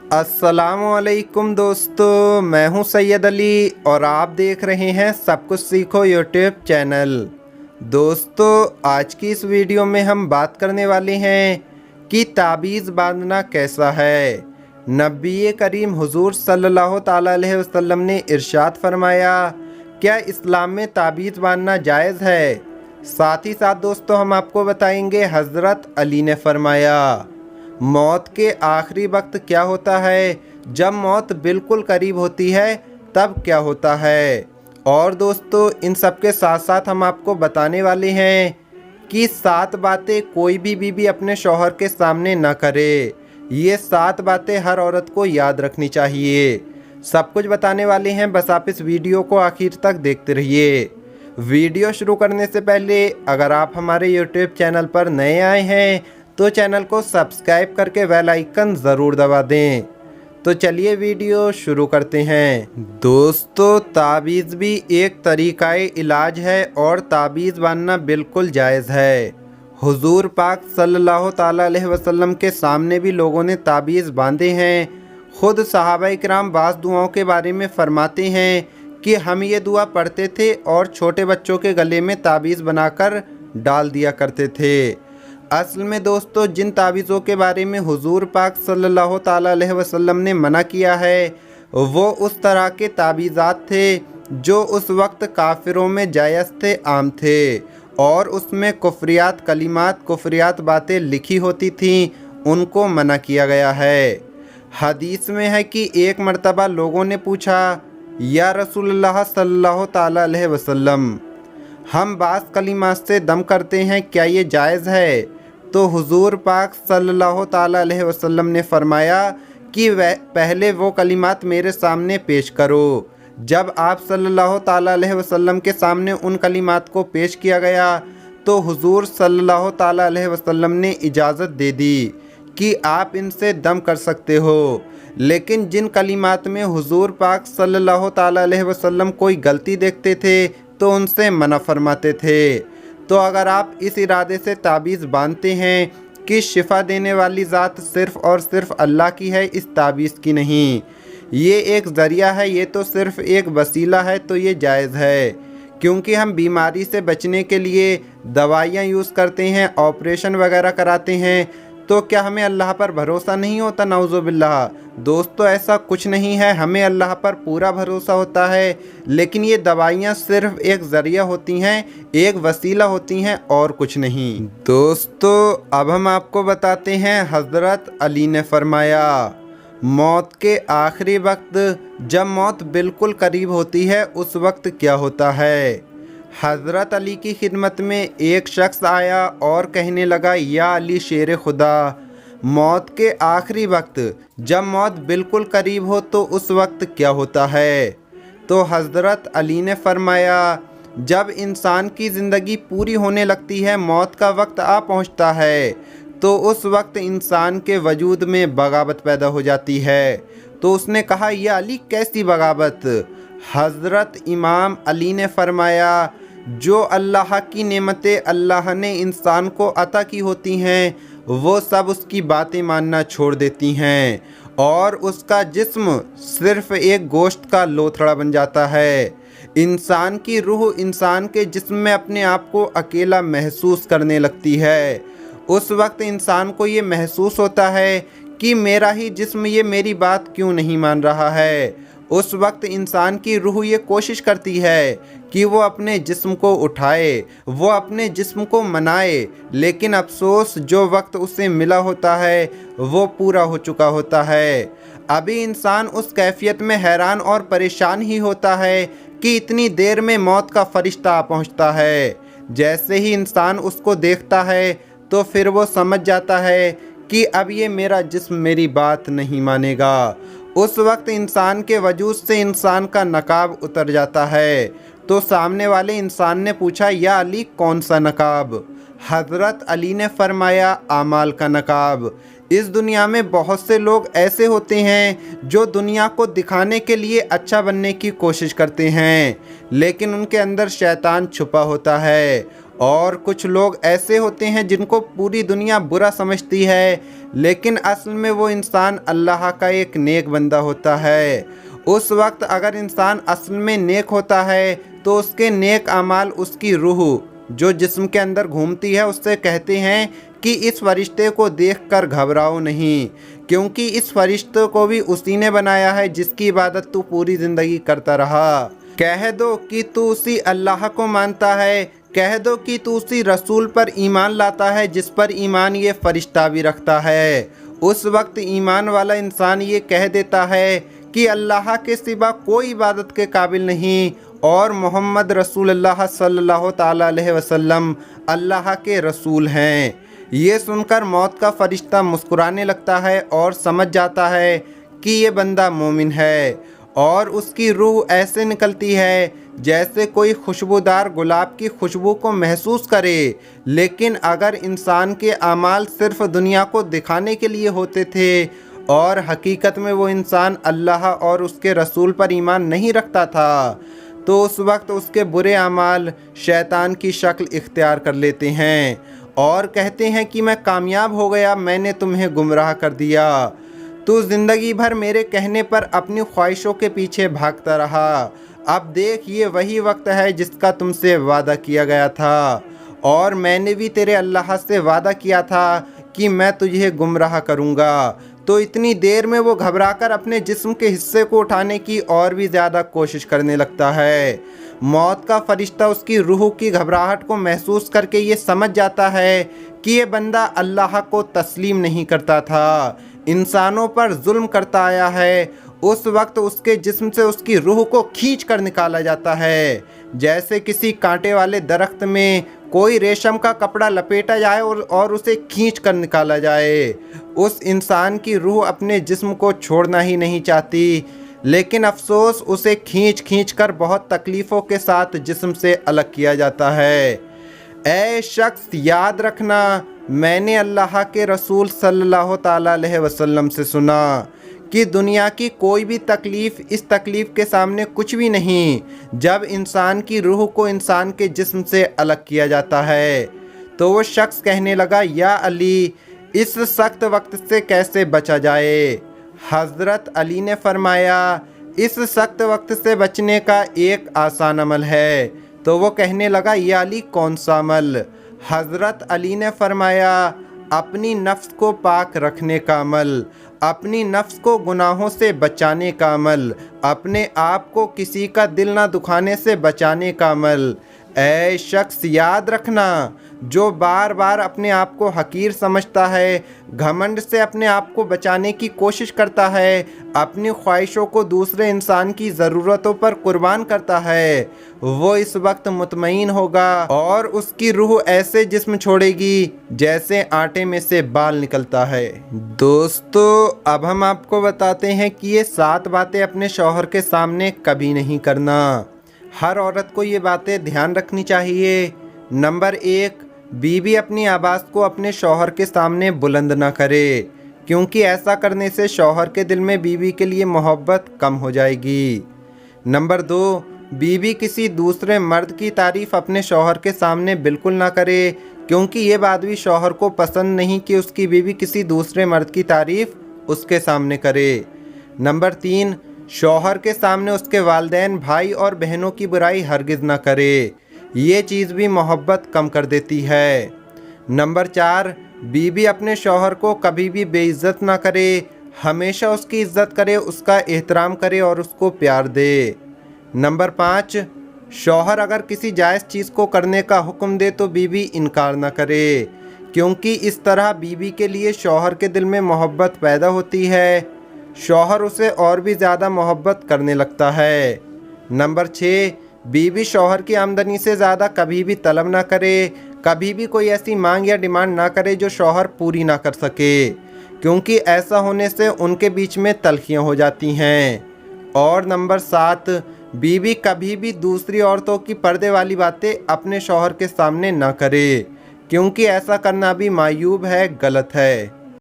अस्सलामुअलैकुम दोस्तों, मैं हूं सैयद अली और आप देख रहे हैं सब कुछ सीखो यूट्यूब चैनल। दोस्तों, आज की इस वीडियो में हम बात करने वाले हैं कि ताबीज़ बांधना कैसा है। नबी करीम हुजूर सल्लल्लाहु ताला अलैहि वसल्लम ने इरशाद फरमाया, क्या इस्लाम में ताबीज़ बांधना जायज़ है। साथ ही साथ दोस्तों हम आपको बताएंगे हज़रत अली ने फरमाया, मौत के आखिरी वक्त क्या होता है, जब मौत बिल्कुल करीब होती है तब क्या होता है। और दोस्तों इन सब के साथ साथ हम आपको बताने वाले हैं कि 7 बातें कोई भी बीवी अपने शौहर के सामने न करे। ये 7 बातें हर औरत को याद रखनी चाहिए। सब कुछ बताने वाले हैं, बस आप इस वीडियो को आखिर तक देखते रहिए। वीडियो शुरू करने से पहले अगर आप हमारे यूट्यूब चैनल पर नए आए हैं तो चैनल को सब्सक्राइब करके बेल आइकन ज़रूर दबा दें। तो चलिए वीडियो शुरू करते हैं। दोस्तों, ताबीज़ भी एक तरीक़ाए इलाज है और ताबीज़ बांधना बिल्कुल जायज़ है। हुजूर पाक सल्लल्लाहु ताला अलैहि वसल्लम के सामने भी लोगों ने ताबीज़ बांधे हैं। ख़ुद सहाबाए किराम बाज़ दुआओं के बारे में फ़रमाते हैं कि हम ये दुआ पढ़ते थे और छोटे बच्चों के गले में ताबीज़ बनाकर डाल दिया करते थे। असल में दोस्तों जिन ताबीज़ों के बारे में हुजूर पाक सल्लल्लाहु ताला अलैहि वसल्लम ने मना किया है वो उस तरह के ताबीज़ात थे जो उस वक्त काफिरों में जायज़ थे, आम थे, और उसमें कुफ्रियात कलिमात, कुफ्रियात बातें लिखी होती थीं, उनको मना किया गया है। हदीस में है कि एक मर्तबा लोगों ने पूछा, या रसूलुल्लाह सल्लल्लाहु ताला अलैहि वसल्लम, हम बास कलिमात से दम करते हैं, क्या ये जायज़ है। तो हुजूर पाक सल्लल्लाहु ताला अलैहि वसल्लम ने फरमाया कि पहले वो कलिमात मेरे सामने पेश करो। जब आप सल्लल्लाहु ताला अलैहि वसल्लम के सामने उन कलिमात को पेश किया गया तो हुजूर सल्लल्लाहु ताला अलैहि वसल्लम ने इजाज़त दे दी कि आप इनसे दम कर सकते हो। लेकिन जिन कलिमात में हुजूर पाक सल्लल्लाहु ताला अलैहि वसल्लम कोई गलती देखते थे तो उनसे मना फरमाते थे। तो अगर आप इस इरादे से ताबीज़ बांधते हैं कि शिफा देने वाली ज़ात सिर्फ़ और सिर्फ अल्लाह की है, इस ताबीज़ की नहीं, ये एक ज़रिया है, ये तो सिर्फ़ एक वसीला है, तो ये जायज़ है। क्योंकि हम बीमारी से बचने के लिए दवाइयाँ यूज़ करते हैं, ऑपरेशन वगैरह कराते हैं, तो क्या हमें अल्लाह पर भरोसा नहीं होता? नाउज़ुबिल्लाह। दोस्तों ऐसा कुछ नहीं है, हमें अल्लाह पर पूरा भरोसा होता है, लेकिन ये दवाइयाँ सिर्फ एक ज़रिया होती हैं, एक वसीला होती हैं और कुछ नहीं। दोस्तों अब हम आपको बताते हैं हज़रत अली ने फरमाया, मौत के आखिरी वक्त जब मौत बिल्कुल करीब होती है उस वक्त क्या होता है। हज़रत अली की खिदमत में एक शख्स आया और कहने लगा, या अली शेर खुदा, मौत के आखिरी वक्त जब मौत बिल्कुल करीब हो तो उस वक्त क्या होता है। तो हज़रत अली ने फरमाया, जब इंसान की ज़िंदगी पूरी होने लगती है, मौत का वक्त आ पहुंचता है, तो उस वक्त इंसान के वजूद में बगावत पैदा हो जाती है। तो उसने कहा, या अली कैसी बगावत। हज़रत इमाम अली ने फरमाया, जो अल्लाह की नेमतें अल्लाह ने इंसान को अता की होती हैं वो सब उसकी बातें मानना छोड़ देती हैं और उसका जिस्म सिर्फ़ एक गोश्त का लोथड़ा बन जाता है। इंसान की रूह इंसान के जिस्म में अपने आप को अकेला महसूस करने लगती है। उस वक्त इंसान को ये महसूस होता है कि मेरा ही जिस्म ये मेरी बात क्यों नहीं मान रहा है। उस वक्त इंसान की रूह ये कोशिश करती है कि वो अपने जिस्म को उठाए, वो अपने जिस्म को मनाए, लेकिन अफसोस जो वक्त उसे मिला होता है वो पूरा हो चुका होता है। अभी इंसान उस कैफियत में हैरान और परेशान ही होता है कि इतनी देर में मौत का फरिश्ता आ पहुँचता है। जैसे ही इंसान उसको देखता है तो फिर वो समझ जाता है कि अब ये मेरा जिस्म मेरी बात नहीं मानेगा। उस वक्त इंसान के वजूद से इंसान का नकाब उतर जाता है। तो सामने वाले इंसान ने पूछा, या अली कौन सा नकाब। हज़रत अली ने फरमाया, आमाल का नकाब। इस दुनिया में बहुत से लोग ऐसे होते हैं जो दुनिया को दिखाने के लिए अच्छा बनने की कोशिश करते हैं, लेकिन उनके अंदर शैतान छुपा होता है और कुछ लोग ऐसे होते हैं जिनको पूरी दुनिया बुरा समझती है, लेकिन असल में वो इंसान अल्लाह का एक नेक बंदा होता है। उस वक्त अगर इंसान असल में नेक होता है तो उसके नेक अमाल उसकी रूह जो जिस्म के अंदर घूमती है उससे कहते हैं कि इस फरिश्ते को देखकर घबराओ नहीं, क्योंकि इस फरिश्ते को भी उसी ने बनाया है जिसकी इबादत तू पूरी ज़िंदगी करता रहा। कह दो कि तू उसी अल्लाह को मानता है, कह दो कि तू उसी रसूल पर ईमान लाता है जिस पर ईमान ये फरिश्ता भी रखता है। उस वक्त ईमान वाला इंसान ये कह देता है कि अल्लाह के सिवा कोई इबादत के काबिल नहीं और मोहम्मद रसूलुल्लाह सल्लल्लाहु ताला अलैहि वसल्लम अल्लाह के रसूल हैं। ये सुनकर मौत का फरिश्ता मुस्कुराने लगता है और समझ जाता है कि ये बंदा मोमिन है, और उसकी रूह ऐसे निकलती है जैसे कोई खुशबूदार गुलाब की खुशबू को महसूस करे। लेकिन अगर इंसान के अमाल सिर्फ दुनिया को दिखाने के लिए होते थे और हकीकत में वो इंसान अल्लाह और उसके रसूल पर ईमान नहीं रखता था, तो उस वक्त उसके बुरे अमाल शैतान की शक्ल इख्तियार कर लेते हैं और कहते हैं कि मैं कामयाब हो गया, मैंने तुम्हें गुमराह कर दिया। तू ज़िंदगी भर मेरे कहने पर अपनी ख्वाहिशों के पीछे भागता रहा। अब देख, ये वही वक्त है जिसका तुमसे वादा किया गया था, और मैंने भी तेरे अल्लाह से वादा किया था कि मैं तुझे गुमराह करूँगा। तो इतनी देर में वो घबराकर अपने जिस्म के हिस्से को उठाने की और भी ज़्यादा कोशिश करने लगता है। मौत का फरिश्ता उसकी रूह की घबराहट को महसूस करके ये समझ जाता है कि ये बंदा अल्लाह को तस्लीम नहीं करता था, इंसानों पर जुल्म करता आया है। उस वक्त उसके जिस्म से उसकी रूह को खींच कर निकाला जाता है, जैसे किसी कांटे वाले दरख्त में कोई रेशम का कपड़ा लपेटा जाए और उसे खींच कर निकाला जाए। उस इंसान की रूह अपने जिस्म को छोड़ना ही नहीं चाहती, लेकिन अफसोस उसे खींच कर बहुत तकलीफ़ों के साथ जिस्म से अलग किया जाता है। ऐ शख्स, याद रखना, मैंने अल्लाह के रसूल सल्लल्लाहु ताला अलैहि वसल्लम से सुना कि दुनिया की कोई भी तकलीफ़ इस तकलीफ़ के सामने कुछ भी नहीं जब इंसान की रूह को इंसान के जिस्म से अलग किया जाता है। तो वो शख्स कहने लगा, या अली, इस सख्त वक्त से कैसे बचा जाए? हज़रत अली ने फरमाया, इस सख्त वक्त से बचने का एक आसान अमल है। तो वो कहने लगा, या अली, कौन सा अमल? हज़रत अली ने फरमाया, अपनी नफ्स को पाक रखने का अमल, अपनी नफ्स को गुनाहों से बचाने का अमल, अपने आप को किसी का दिल ना दुखाने से बचाने का अमल। ऐ शख्स, याद रखना, जो बार बार अपने आप को हकीर समझता है, घमंड से अपने आप को बचाने की कोशिश करता है, अपनी ख्वाहिशों को दूसरे इंसान की ज़रूरतों पर कुर्बान करता है, वो इस वक्त मुतमईन होगा और उसकी रूह ऐसे जिस्म छोड़ेगी जैसे आटे में से बाल निकलता है। दोस्तों, अब हम आपको बताते हैं कि ये 7 बातें अपने शौहर के सामने कभी नहीं करना। हर औरत को ये बातें ध्यान रखनी चाहिए। नंबर 1, बीवी अपनी आवाज़ को अपने शौहर के सामने बुलंद ना करे, क्योंकि ऐसा करने से शौहर के दिल में बीवी के लिए मोहब्बत कम हो जाएगी। नंबर 2, बीवी किसी दूसरे मर्द की तारीफ़ अपने शौहर के सामने बिल्कुल ना करे, क्योंकि ये बात भी शौहर को पसंद नहीं कि उसकी बीवी किसी दूसरे मर्द की तारीफ़ उसके सामने करे। नंबर 3, शौहर के सामने उसके वालिदैन, भाई और बहनों की बुराई हरगिज़ ना करे, ये चीज़ भी मोहब्बत कम कर देती है। नंबर 4, बीवी अपने शौहर को कभी भी बेइज्जत ना करे, हमेशा उसकी इज्जत करे, उसका एहतराम करे और उसको प्यार दे। नंबर 5, शौहर अगर किसी जायज़ चीज़ को करने का हुक्म दे तो बीवी इनकार ना करे, क्योंकि इस तरह बीवी के लिए शौहर के दिल में मोहब्बत पैदा होती है, शौहर उसे और भी ज़्यादा मोहब्बत करने लगता है। नंबर 6, बीवी शौहर की आमदनी से ज़्यादा कभी भी तलब ना करे, कभी भी कोई ऐसी मांग या डिमांड ना करे जो शौहर पूरी ना कर सके, क्योंकि ऐसा होने से उनके बीच में तलखियाँ हो जाती हैं। और नंबर 7, बीवी कभी भी दूसरी औरतों की पर्दे वाली बातें अपने शौहर के सामने ना करे, क्योंकि ऐसा करना भी मायूब है, गलत है।